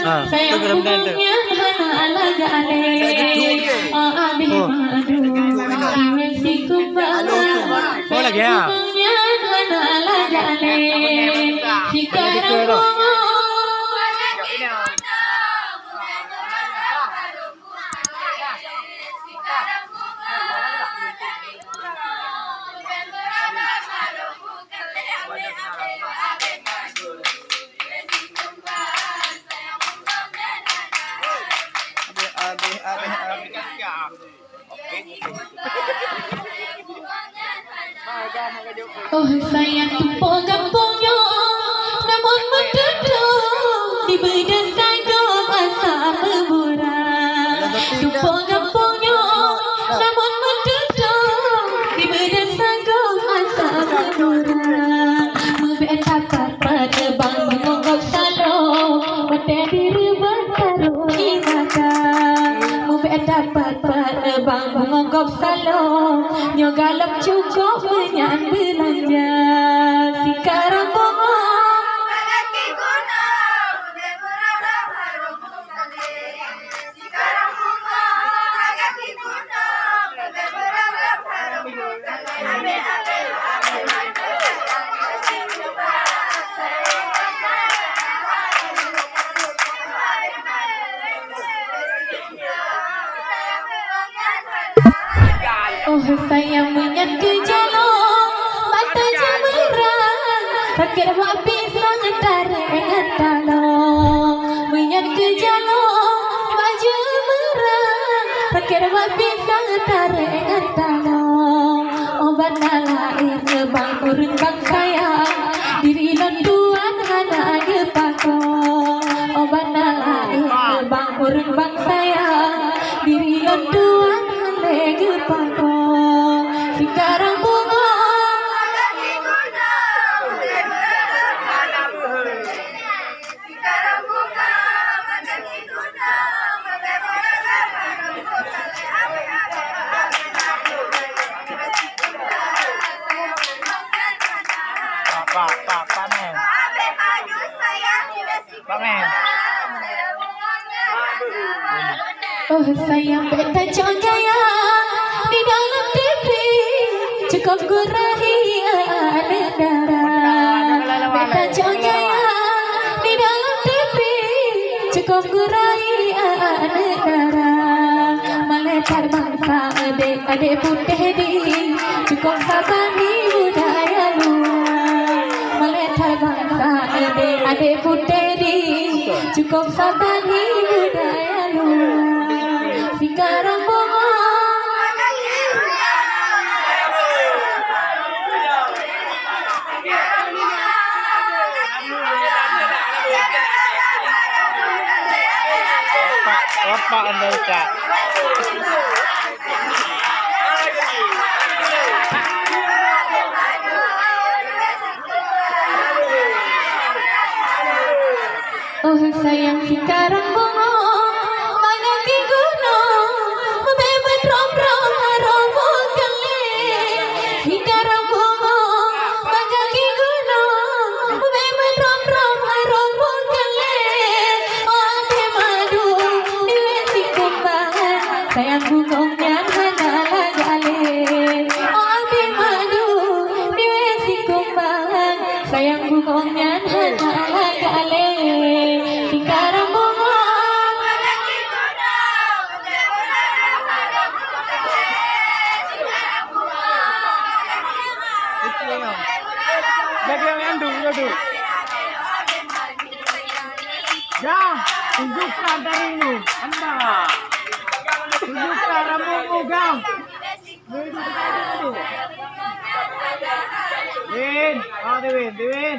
Sayang bunga hana gale abi madu iwe sikumala sayang bunga hana gale sekarang bunga oh sayang tumpuk kampungnya namun menduduk di badan sanggup asa bermurah tumpuk kampungnya namun menduduk di badan sanggup asa bermurah mubin dapat pada bang mengogok salong mata diri bertaruh ingatan mubin dapat pada bang mengogok salong nyogalap cukup menyan belanja sekarang bongong agaki guna berberapa harum sekarang bongong agaki guna berberapa harum abe abe oh sayang menyat ke jalan mata cemerlang rakit buat pisang tarik talong menyat ke jalan baju merang rakit buat pisang tarik talong obat nalain bang urut bang sayang diri londuan hana gepakong obat nalain bang urut bang sayang diri londuan hana gepakong sekarang bunga agaki guna sekarang bunga agaki guna Pak men. abe madu sayang Pak men. oh sayang beta jaya di dalam TV cukup gurahia negara beta jaya di dalam TV cukup gurahia negara meletar bangsa adik putih di cukup sabani budaya luar meletar bangsa adik putih di cukup sabani budaya luar sekarang bunga Apa anda ucap? oh sayang sekarang bunga agaki guna bebet rom-rom harum kali sekarang bunga agaki guna bebet rom-rom harum kali abe madu iwe sikumbangan sayang bungongnya hana gale abe madu iwe sikumbangan sayang bungongnya hana gale sekarang bunga agaki guna Lagi yang andung. Ya, tunjukkan darimu, Anda. Tunjukkan rambutmu, Gam. Win, Win.